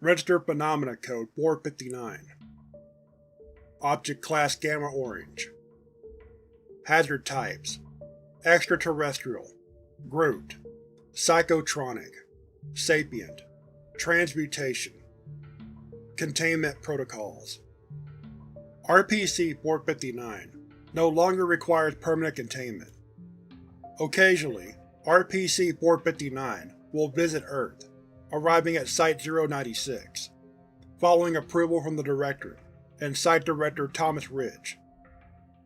Registered Phenomena Code 459. Object Class Gamma Orange. Hazard Types: Extraterrestrial, Grouped, Psychotronic, Sapient, Transmutation. Containment Protocols. RPC-459 no longer requires permanent containment. Occasionally, RPC-459 will visit Earth, arriving at Site-096, following approval from the Directorate and Site Director Thomas Ridge.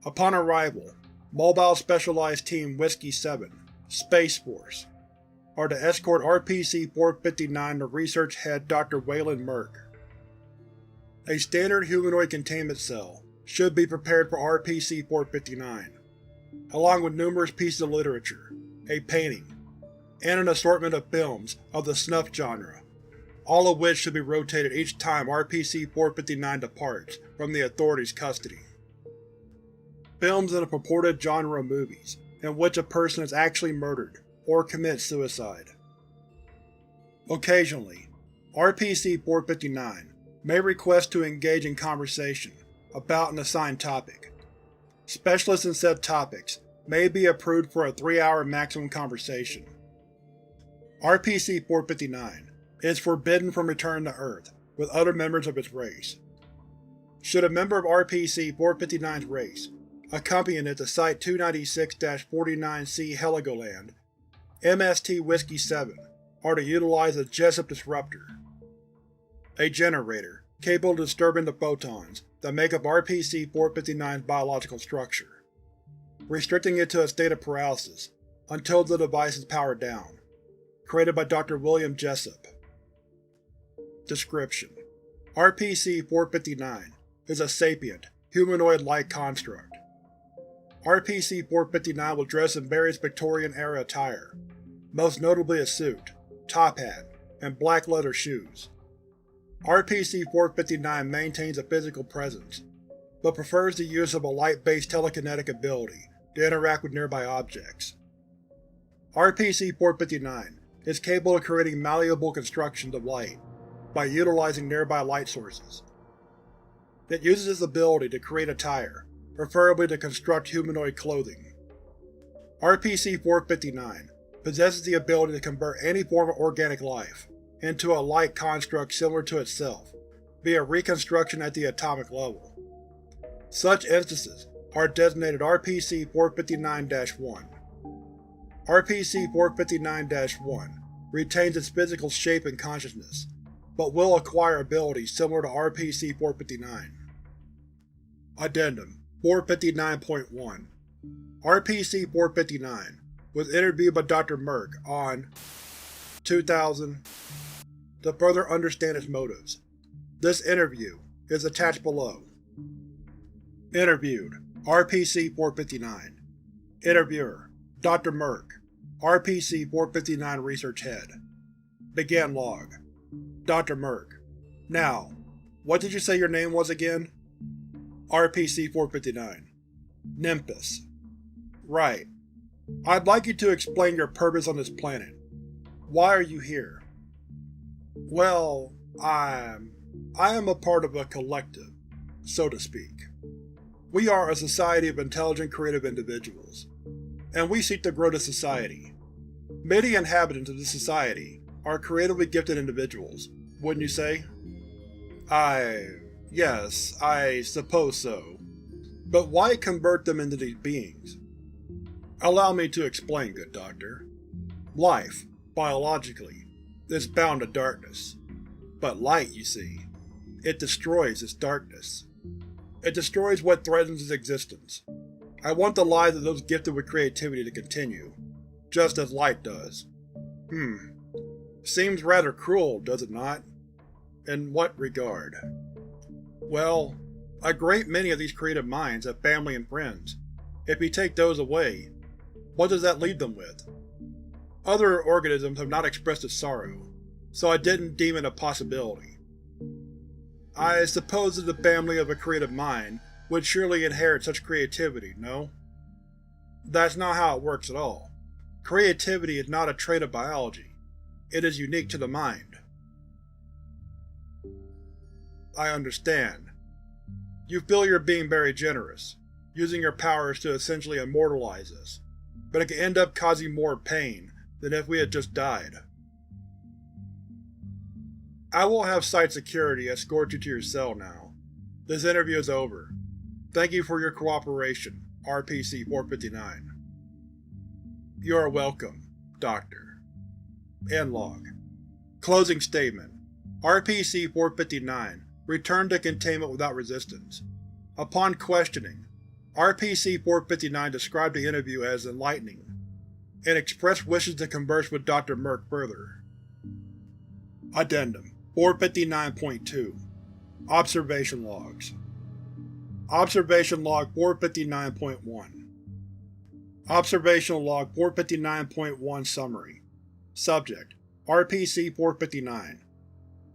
Upon arrival, Mobile Specialized Team Whiskey-7, Space Force, are to escort RPC-459 to Research Head Dr. Waylon Merck. A standard humanoid containment cell should be prepared for RPC-459, along with numerous pieces of literature, a painting, and an assortment of films of the snuff genre, all of which should be rotated each time RPC-459 departs from the Authority's custody. Films in a purported genre of movies in which a person is actually murdered or commits suicide. Occasionally, RPC-459 may request to engage in conversation about an assigned topic. Specialists in said topics may be approved for a 3-hour maximum conversation. RPC-459 is forbidden from returning to Earth with other members of its race. Should a member of RPC-459's race accompany it to Site-296-49C Heligoland, MST Whiskey-7 are to utilize a Jessup Disruptor, a generator capable of disturbing the photons that make up RPC-459's biological structure, restricting it to a state of paralysis until the device is powered down. Created by Dr. William Jessup. Description: RPC-459 is a sapient, humanoid-like construct. RPC-459 will dress in various Victorian-era attire, most notably a suit, top hat, and black leather shoes. RPC-459 maintains a physical presence, but prefers the use of a light-based telekinetic ability to interact with nearby objects. RPC-459 is capable of creating malleable constructions of light by utilizing nearby light sources. It uses its ability to create attire, preferably to construct humanoid clothing. RPC-459 possesses the ability to convert any form of organic life into a light construct similar to itself, via reconstruction at the atomic level. Such instances are designated RPC-459-1. RPC-459-1 retains its physical shape and consciousness, but will acquire abilities similar to RPC-459. Addendum 459.1 RPC-459 was interviewed by Dr. Merck on 2000 to further understand its motives. This interview is attached below. Interviewed: RPC-459. Interviewer: Dr. Merck, RPC-459 Research Head. Begin log. Dr. Merck: Now, what did you say your name was again? RPC-459. Nimbus. Right. I'd like you to explain your purpose on this planet. Why are you here? Well, I am a part of a collective, so to speak. We are a society of intelligent, creative individuals, and we seek to grow the society. Many inhabitants of this society are creatively gifted individuals, wouldn't you say? Yes, I suppose so. But why convert them into these beings? Allow me to explain, good doctor. Life, biologically, is bound to darkness. But light, you see, it destroys its darkness. It destroys what threatens its existence. I want the lives of those gifted with creativity to continue, just as light does. Seems rather cruel, does it not? In what regard? Well, a great many of these creative minds have family and friends. If you take those away, what does that leave them with? Other organisms have not expressed its sorrow, so I didn't deem it a possibility. I suppose that the family of a creative mind would surely inherit such creativity, no? That's not how it works at all. Creativity is not a trait of biology. It is unique to the mind. I understand. You feel you're being very generous, using your powers to essentially immortalize us, but it can end up causing more pain than if we had just died. I will have site security escort you to your cell now. This interview is over. Thank you for your cooperation, RPC-459. You are welcome, Doctor. End log. Closing statement. RPC-459 returned to containment without resistance. Upon questioning, RPC-459 described the interview as enlightening, and expressed wishes to converse with Dr. Merck further. Addendum 459.2 Observation Logs. Observation Log 459.1 Observational Log 459.1 Summary. Subject: RPC-459.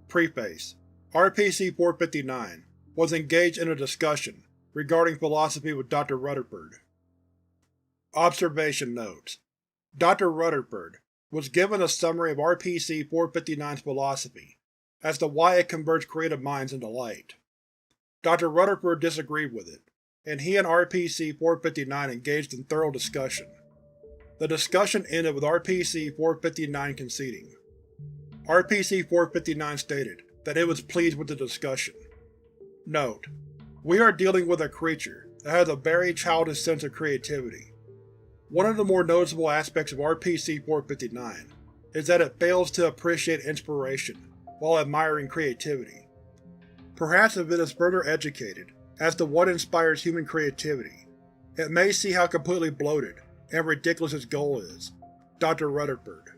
Preface: RPC-459 was engaged in a discussion regarding philosophy with Dr. Rutherford. Observation Notes: Dr. Rutherford was given a summary of RPC-459's philosophy as to why it converts creative minds into light. Dr. Rutherford disagreed with it, and he and RPC-459 engaged in thorough discussion. The discussion ended with RPC-459 conceding. RPC-459 stated that it was pleased with the discussion. Note: we are dealing with a creature that has a very childish sense of creativity. One of the more noticeable aspects of RPC-459 is that it fails to appreciate inspiration while admiring creativity. Perhaps if it is further educated as to what inspires human creativity, it may see how completely bloated and ridiculous its goal is. Dr. Rutherford.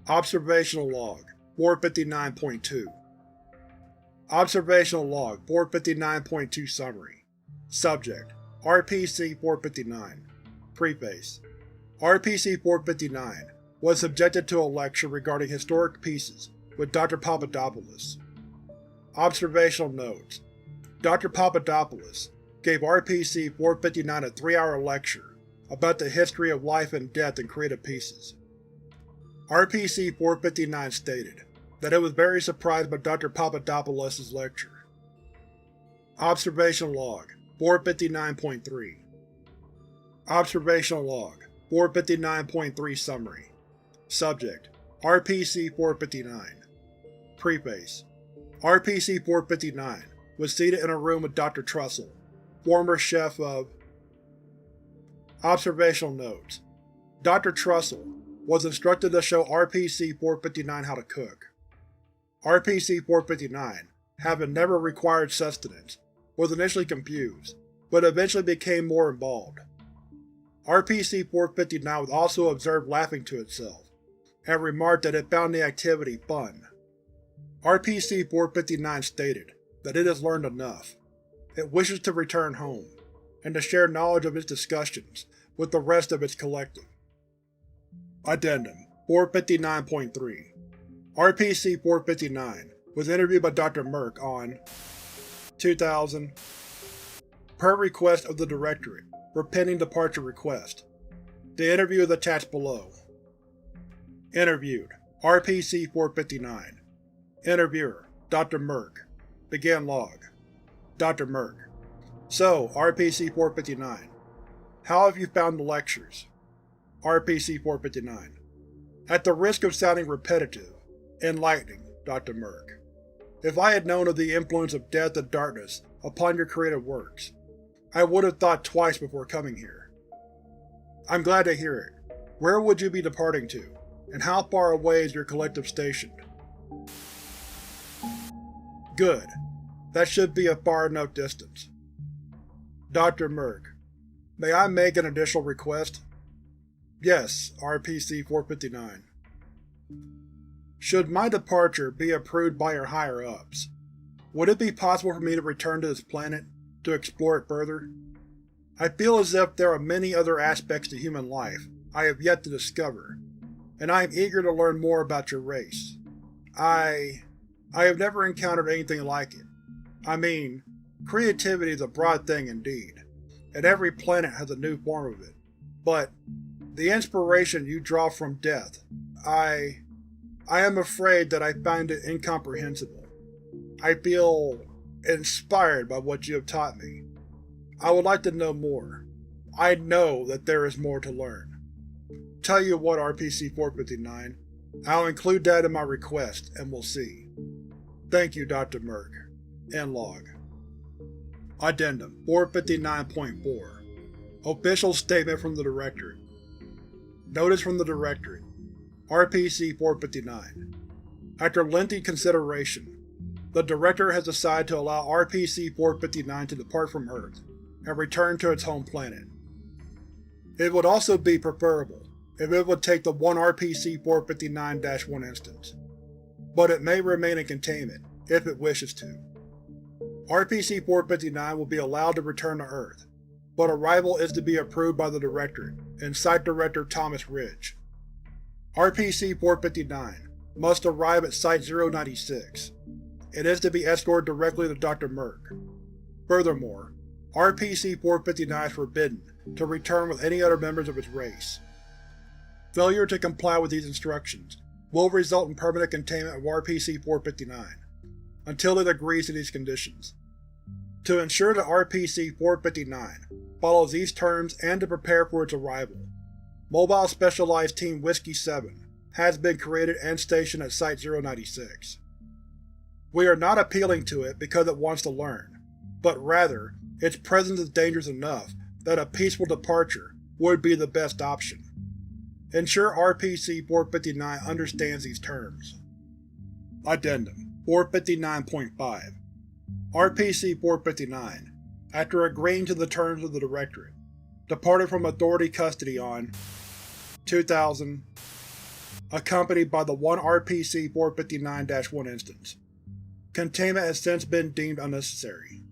Observational Log 459.2 Observational Log 459.2 Summary. Subject: RPC-459. Preface: RPC-459 was subjected to a lecture regarding historic pieces with Dr. Papadopoulos. Observational Notes: Dr. Papadopoulos gave RPC-459 a 3-hour lecture about the history of life and death in creative pieces. RPC-459 stated that it was very surprised by Dr. Papadopoulos' lecture. Observational Log 459.3 Observational Log 459.3 Summary. Subject: RPC-459. Preface: RPC-459 was seated in a room with Dr. Trussell, former chef of… Observational Notes: Dr. Trussell was instructed to show RPC-459 how to cook. RPC-459, having never required sustenance, was initially confused, but eventually became more involved. RPC-459 was also observed laughing to itself, and remarked that it found the activity fun. RPC-459 stated that it has learned enough. It wishes to return home, and to share knowledge of its discussions with the rest of its collective. Addendum 459.3 RPC-459 was interviewed by Dr. Merck on 2000 per request of the Directorate for pending departure request. The interview is attached below. Interviewed: RPC-459. Interviewer: Dr. Merck. Begin log. Dr. Merck: So, RPC-459, how have you found the lectures? RPC-459: At the risk of sounding repetitive, enlightening, Dr. Merck. If I had known of the influence of death and darkness upon your creative works, I would have thought twice before coming here. I'm glad to hear it. Where would you be departing to, and how far away is your collective stationed? Good. That should be a far enough distance. Dr. Merck: May I make an additional request? Yes, RPC-459. Should my departure be approved by your higher-ups, would it be possible for me to return to this planet to explore it further? I feel as if there are many other aspects to human life I have yet to discover, and I am eager to learn more about your race. I have never encountered anything like it. I mean, creativity is a broad thing indeed, and every planet has a new form of it. But the inspiration you draw from death, I am afraid that I find it incomprehensible. I feel inspired by what you have taught me. I would like to know more. I know that there is more to learn. Tell you what, RPC-459, I'll include that in my request, and we'll see. Thank you, Dr. Merck. End log. Addendum 459.4 Official Statement from the Directorate. Notice from the Directorate. RPC-459. After lengthy consideration, the Director has decided to allow RPC-459 to depart from Earth and return to its home planet. It would also be preferable if it would take the one RPC-459-1 instance, but it may remain in containment if it wishes to. RPC-459 will be allowed to return to Earth, but arrival is to be approved by the Directorate and Site Director Thomas Ridge. RPC-459 must arrive at Site-096. It is to be escorted directly to Dr. Merck. Furthermore, RPC-459 is forbidden to return with any other members of its race. Failure to comply with these instructions will result in permanent containment of RPC-459, until it agrees to these conditions. To ensure that RPC-459 follows these terms and to prepare for its arrival, Mobile Specialized Team Whiskey 7 has been created and stationed at Site-096. We are not appealing to it because it wants to learn, but rather, its presence is dangerous enough that a peaceful departure would be the best option. Ensure RPC-459 understands these terms. Addendum 459.5 RPC-459, after agreeing to the terms of the Directorate, departed from Authority custody on 2000, accompanied by the one RPC-459-1 instance. Containment has since been deemed unnecessary.